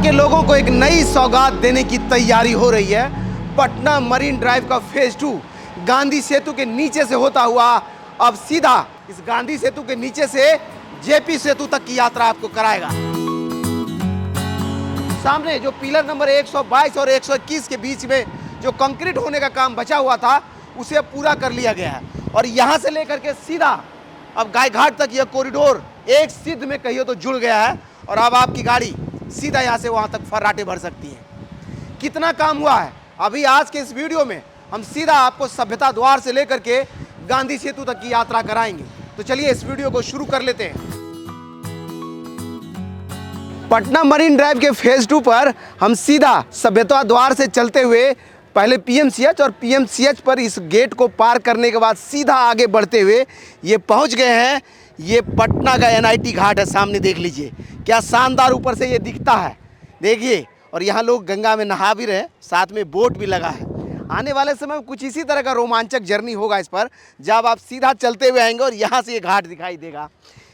के लोगों को एक नई सौगात देने की तैयारी हो रही है। पटना मरीन ड्राइव का फेज 2 गांधी सेतु के नीचे से होता हुआ अब सीधा इस गांधी सेतु के नीचे से जेपी सेतु तक की यात्रा आपको कराएगा। सामने जो पिलर नंबर 122 और 121 के बीच में जो कंक्रीट होने का काम बचा हुआ था उसे पूरा कर लिया गया है और यहां से लेकर के सीधा अब गाय घाट तक यह कॉरिडोर एक सिद्ध में कहिए तो जुड़ गया है और अब आपकी गाड़ी सीधा यहां से वहां तक फर्राटे भर सकती है। कितना काम हुआ है अभी आज के इस वीडियो में हम सीधा आपको सभ्यता द्वार से लेकर के गांधी सेतु तक की यात्रा कराएंगे। तो चलिए इस वीडियो को शुरू कर लेते हैं। पटना मरीन ड्राइव के फेज 2 पर हम सीधा सभ्यता द्वार से चलते हुए पहले पीएमसीएच और पीएमसीएच पर इस गेट को पार करने के बाद सीधा आगे बढ़ते हुए ये पहुंच गए हैं। ये पटना का एनआईटी घाट है, सामने देख लीजिए क्या शानदार ऊपर से ये दिखता है, देखिए। और यहाँ लोग गंगा में नहा भी रहे, साथ में बोट भी लगा है। आने वाले समय में कुछ इसी तरह का रोमांचक जर्नी होगा इस पर, जब आप सीधा चलते हुए आएंगे और यहाँ से ये घाट दिखाई देगा।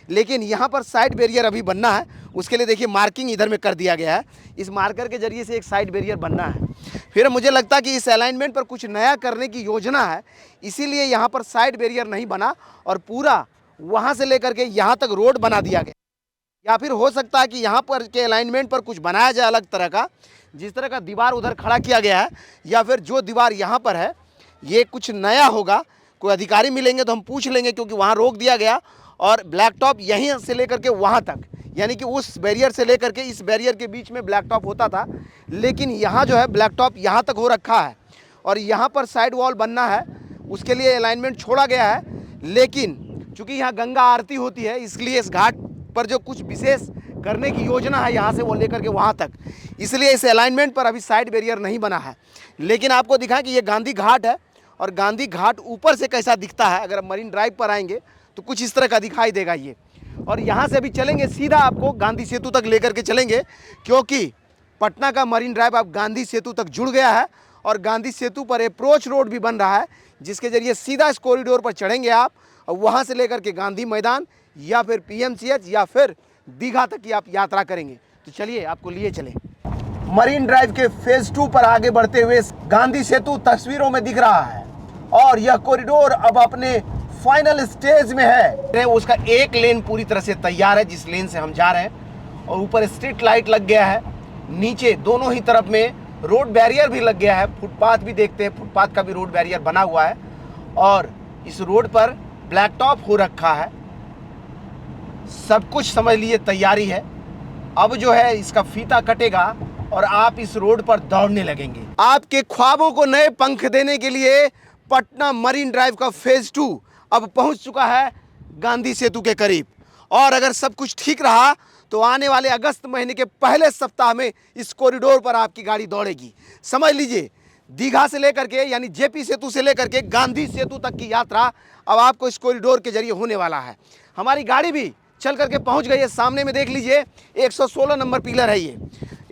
लेकिन यहाँ पर साइड बैरियर अभी बनना है, उसके लिए देखिए मार्किंग इधर में कर दिया गया है। इस मार्कर के जरिए से एक साइड बैरियर बनना है। फिर मुझे लगता है कि इस अलाइनमेंट पर कुछ नया करने की योजना है, इसीलिए यहाँ पर साइड बैरियर नहीं बना और पूरा वहाँ से लेकर के यहाँ तक रोड बना दिया गया। या फिर हो सकता है कि यहाँ पर के अलाइनमेंट पर कुछ बनाया जाए अलग तरह का, जिस तरह का दीवार उधर खड़ा किया गया है, या फिर जो दीवार यहाँ पर है ये कुछ नया होगा। कोई अधिकारी मिलेंगे तो हम पूछ लेंगे, क्योंकि वहाँ रोक दिया गया और ब्लैक टॉप यहीं से लेकर के वहाँ तक, यानी कि उस बैरियर से लेकर के इस बैरियर के बीच में ब्लैक टॉप होता था, लेकिन यहाँ जो है ब्लैक टॉप यहाँ तक हो रखा है और यहाँ पर साइड वॉल बनना है, उसके लिए अलाइनमेंट छोड़ा गया है। लेकिन चूँकि यहाँ गंगा आरती होती है, इसलिए इस घाट पर जो कुछ विशेष करने की योजना है यहाँ से वो लेकर के वहाँ तक, इसलिए इस अलाइनमेंट पर अभी साइड बैरियर नहीं बना है। लेकिन आपको दिखाएं कि ये गांधी घाट है और गांधी घाट ऊपर से कैसा दिखता है। अगर मरीन ड्राइव पर आएंगे तो कुछ इस तरह का दिखाई देगा ये। और यहाँ से अभी चलेंगे सीधा आपको गांधी सेतु तक लेकर के चलेंगे, क्योंकि पटना का मरीन ड्राइव अब गांधी सेतु तक जुड़ गया है और गांधी सेतु पर अप्रोच रोड भी बन रहा है, जिसके जरिए सीधा इस कॉरिडोर पर चढ़ेंगे आप और वहाँ से लेकर के गांधी मैदान या फिर पीएमसीएच या फिर दीघा तक की आप यात्रा करेंगे। तो चलिए आपको लिए चले। मरीन ड्राइव के फेज 2 पर आगे बढ़ते हुए गांधी सेतु तस्वीरों में दिख रहा है और यह कॉरिडोर अब अपने फाइनल स्टेज में है। उसका एक लेन पूरी तरह से तैयार है, जिस लेन से हम जा रहे हैं, और ऊपर स्ट्रीट लाइट लग गया है। नीचे दोनों ही तरफ में रोड बैरियर भी लग गया है। फुटपाथ भी देखते हैं, फुटपाथ का भी रोड बैरियर बना हुआ है और इस रोड पर ब्लैक टॉप हो रखा है। सब कुछ समझ लिए तैयारी है। अब जो है इसका फीता कटेगा और आप इस रोड पर दौड़ने लगेंगे। आपके ख्वाबों को नए पंख देने के लिए पटना मरीन ड्राइव का फेज 2 अब पहुंच चुका है गांधी सेतु के करीब। और अगर सब कुछ ठीक रहा तो आने वाले अगस्त महीने के पहले सप्ताह में इस कॉरिडोर पर आपकी गाड़ी दौड़ेगी। समझ लीजिए दीघा से लेकर के यानी जेपी सेतु से लेकर के गांधी सेतु तक की यात्रा अब आपको इस कॉरिडोर के जरिए होने वाला है। हमारी गाड़ी भी चल करके पहुंच गई है। सामने में देख लीजिए 116 नंबर पिलर है। ये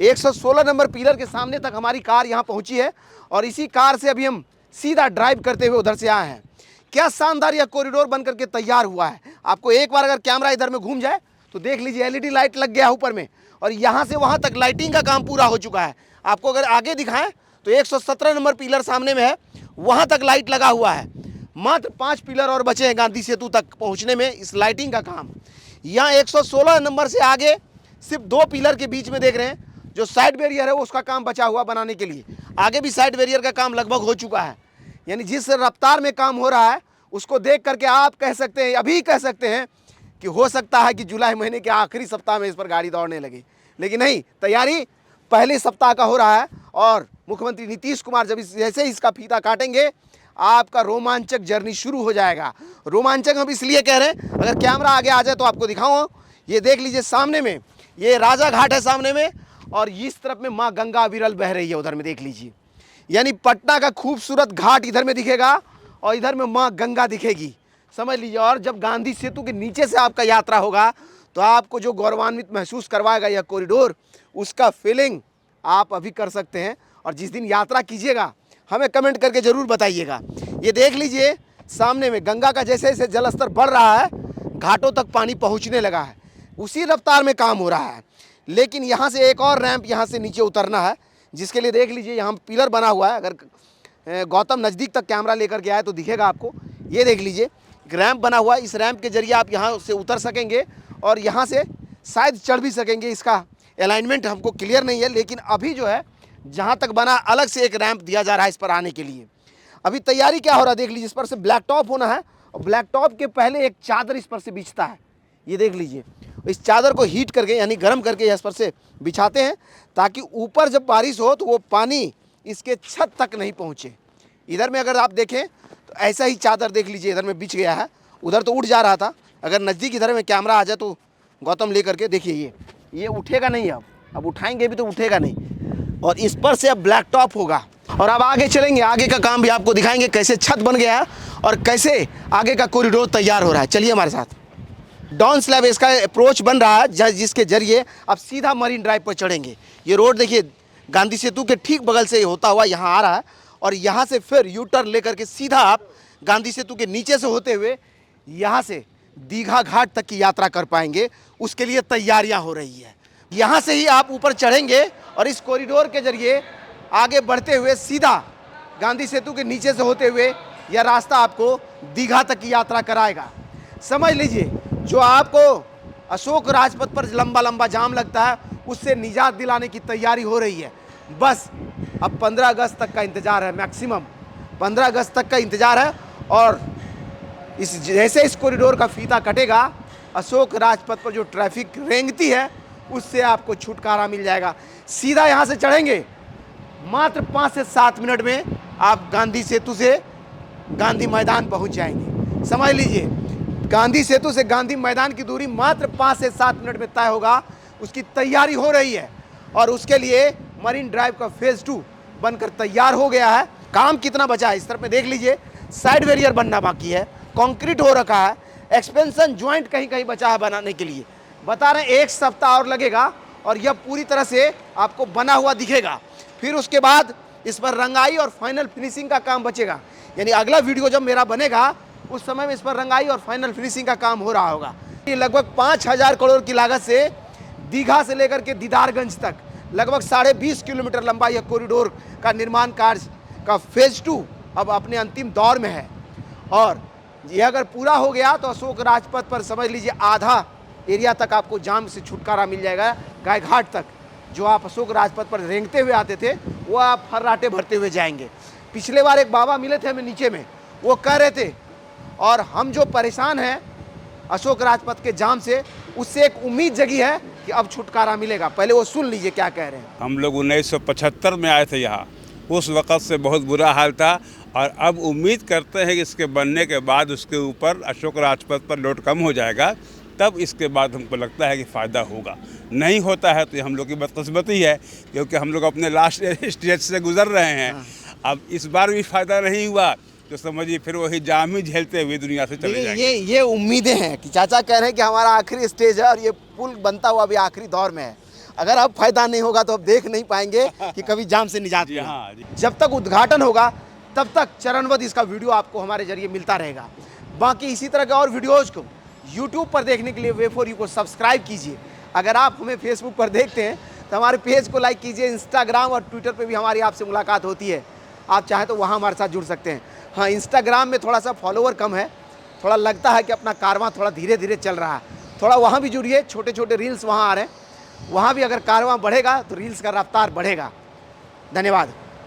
116 नंबर पिलर के सामने तक हमारी कार यहाँ पहुंची है और इसी कार से अभी हम सीधा ड्राइव करते हुए उधर से आए हैं। क्या शानदार यह कॉरिडोर बन करके तैयार हुआ है। आपको एक बार अगर कैमरा इधर में घूम जाए तो देख लीजिए एलईडी लाइट लग गया है ऊपर में और यहाँ से वहाँ तक लाइटिंग का काम पूरा हो चुका है। आपको अगर आगे दिखाएं तो 117 नंबर पिलर सामने में है, वहाँ तक लाइट लगा हुआ है। मात्र 5 पिलर और बचे हैं गांधी सेतु तक पहुँचने में इस लाइटिंग का काम। यहाँ 116 नंबर से आगे सिर्फ 2 पिलर के बीच में देख रहे हैं जो साइड बैरियर है, उसका काम बचा हुआ बनाने के लिए। आगे भी साइड बैरियर का काम लगभग हो चुका है। यानी जिस रफ्तार में काम हो रहा है उसको देख करके आप कह सकते हैं, अभी कह सकते हैं कि हो सकता है कि जुलाई महीने के आखिरी सप्ताह में इस पर गाड़ी दौड़ने लगे। लेकिन नहीं, तैयारी पहले सप्ताह का हो रहा है और मुख्यमंत्री नीतीश कुमार जब जैसे इसका फीता काटेंगे आपका रोमांचक जर्नी शुरू हो जाएगा। रोमांचक हम इसलिए कह रहे हैं, अगर कैमरा आगे आ जाए तो आपको दिखाऊं। ये देख लीजिए सामने में ये राजा घाट है सामने में और इस तरफ में माँ गंगा विरल बह रही है उधर में देख लीजिए। यानी पटना का खूबसूरत घाट इधर में दिखेगा और इधर में माँ गंगा दिखेगी, समझ लीजिए। और जब गांधी सेतु के नीचे से आपका यात्रा होगा तो आपको जो गौरवान्वित महसूस करवाएगा यह कॉरिडोर, उसका फीलिंग आप अभी कर सकते हैं। और जिस दिन यात्रा कीजिएगा हमें कमेंट करके ज़रूर बताइएगा। ये देख लीजिए सामने में गंगा का जैसे जैसे जलस्तर बढ़ रहा है घाटों तक पानी पहुंचने लगा है, उसी रफ्तार में काम हो रहा है। लेकिन यहाँ से एक और रैंप यहाँ से नीचे उतरना है, जिसके लिए देख लीजिए यहाँ पिलर बना हुआ है। अगर गौतम नज़दीक तक कैमरा लेकर के आए तो दिखेगा आपको। ये देख लीजिए एक रैंप बना हुआ है, इस रैंप के जरिए आप यहाँ से उतर सकेंगे और यहाँ से शायद चढ़ भी सकेंगे। इसका अलाइनमेंट हमको क्लियर नहीं है, लेकिन अभी जो है जहाँ तक बना अलग से एक रैंप दिया जा रहा है इस पर आने के लिए। अभी तैयारी क्या हो रहा है देख लीजिए। इस पर से ब्लैक टॉप होना है और ब्लैक टॉप के पहले एक चादर इस पर से बिछता है। ये देख लीजिए, इस चादर को हीट करके यानी गर्म करके इस पर से बिछाते हैं ताकि ऊपर जब बारिश हो तो वो पानी इसके छत तक नहीं पहुँचे। इधर में अगर आप देखें तो ऐसा ही चादर देख लीजिए इधर में बिछ गया है, उधर तो उठ जा रहा था। अगर नज़दीक इधर में कैमरा आ जाए तो गौतम ले करके देखिए, ये उठेगा नहीं। अब उठाएंगे भी तो उठेगा नहीं। और इस पर से अब ब्लैक टॉप होगा और अब आगे चलेंगे, आगे का काम भी आपको दिखाएंगे कैसे छत बन गया है और कैसे आगे का कॉरिडोर तैयार हो रहा है। चलिए हमारे साथ। डाउन स्लैब इसका अप्रोच बन रहा है जिसके जरिए आप सीधा मरीन ड्राइव पर चढ़ेंगे। ये रोड देखिए गांधी सेतु के ठीक बगल से होता हुआ यहाँ आ रहा है और यहाँ से फिर यू टर्न लेकर के सीधा आप गांधी सेतु के नीचे से होते हुए यहाँ से दीघा घाट तक की यात्रा कर पाएंगे। उसके लिए तैयारियाँ हो रही है। यहाँ से ही आप ऊपर चढ़ेंगे और इस कॉरिडोर के जरिए आगे बढ़ते हुए सीधा गांधी सेतु के नीचे से होते हुए यह रास्ता आपको दीघा तक की यात्रा कराएगा। समझ लीजिए, जो आपको अशोक राजपथ पर लंबा लंबा जाम लगता है उससे निजात दिलाने की तैयारी हो रही है। बस अब 15 अगस्त तक का इंतज़ार है, मैक्सिमम 15 अगस्त तक का इंतज़ार है। और जैसे इस कॉरिडोर का फीता कटेगा, अशोक राजपथ पर जो ट्रैफिक रेंगती है उससे आपको छुटकारा मिल जाएगा। सीधा यहाँ से चढ़ेंगे, मात्र 5 से 7 मिनट में आप गांधी सेतु से गांधी मैदान पहुँच जाएंगे। समझ लीजिए, गांधी सेतु से गांधी मैदान की दूरी मात्र 5 से 7 मिनट में तय होगा। उसकी तैयारी हो रही है और उसके लिए मरीन ड्राइव का फेज़ 2 बनकर तैयार हो गया है। काम कितना बचा है इस तरफ में देख लीजिए। साइड बैरियर बनना बाकी है, कंक्रीट हो रखा है, एक्सपेंशन जॉइंट कहीं कहीं बचा है बनाने के लिए। बता रहे हैं 1 सप्ताह और लगेगा और यह पूरी तरह से आपको बना हुआ दिखेगा। फिर उसके बाद इस पर रंगाई और फाइनल फिनिशिंग का काम बचेगा। यानी अगला वीडियो जब मेरा बनेगा उस समय में इस पर रंगाई और फाइनल फिनिशिंग का काम हो रहा होगा। ये लगभग 5000 करोड़ की लागत से दीघा से लेकर के दीदारगंज तक लगभग 20.5 किलोमीटर लंबा यह कॉरिडोर का निर्माण कार्य का फेज़ 2 अब अपने अंतिम दौर में है। और यह अगर पूरा हो गया तो अशोक राजपथ पर समझ लीजिए आधा एरिया तक आपको जाम से छुटकारा मिल जाएगा। गायघाट तक जो आप अशोक राजपथ पर रेंगते हुए आते थे वो आप फर्राटे भरते हुए जाएंगे। पिछले बार एक बाबा मिले थे हमें नीचे में, वो कह रहे थे और हम जो परेशान हैं अशोक राजपथ के जाम से, उससे एक उम्मीद जगी है कि अब छुटकारा मिलेगा। पहले वो सुन लीजिए क्या कह रहे हैं। हम लोग 1975 में आए थे यहाँ, उस वक़्त से बहुत बुरा हाल था और अब उम्मीद करते हैं कि इसके बनने के बाद उसके ऊपर अशोक राजपथ पर लोड कम हो जाएगा, तब इसके बाद हमको लगता है कि फ़ायदा होगा। नहीं होता है तो ये हम लोग की बदकिस्मती है, क्योंकि हम लोग अपने लास्ट स्टेज से गुजर रहे हैं। अब इस बार भी फ़ायदा नहीं हुआ तो समझिए फिर वही जाम ही झेलते हुए दुनिया से चले जाएंगे। ये उम्मीदें हैं कि चाचा कह रहे हैं कि हमारा आखिरी स्टेज है और ये पुल बनता हुआ अभी आखिरी दौर में है। अगर अब फायदा नहीं होगा तो अब देख नहीं पाएंगे कि कभी जाम से निजात मिले। हाँ जी। जब तक उद्घाटन होगा तब तक चरणबद्ध इसका वीडियो आपको हमारे जरिए मिलता रहेगा। बाकी इसी तरह के और वीडियोज़ को यूट्यूब पर देखने के लिए वे4यू को सब्सक्राइब कीजिए। अगर आप हमें फेसबुक पर देखते हैं तो हमारे पेज को लाइक कीजिए। इंस्टाग्राम और ट्विटर पर भी हमारी आपसे मुलाकात होती है, आप चाहें तो वहाँ हमारे साथ जुड़ सकते हैं। हाँ, इंस्टाग्राम में थोड़ा सा फॉलोवर कम है, थोड़ा लगता है कि अपना कारवां थोड़ा धीरे धीरे चल रहा है। थोड़ा वहाँ भी जुड़िए, छोटे छोटे रील्स वहाँ आ रहे हैं, वहाँ भी अगर कारवां बढ़ेगा तो रील्स का रफ्तार बढ़ेगा। धन्यवाद।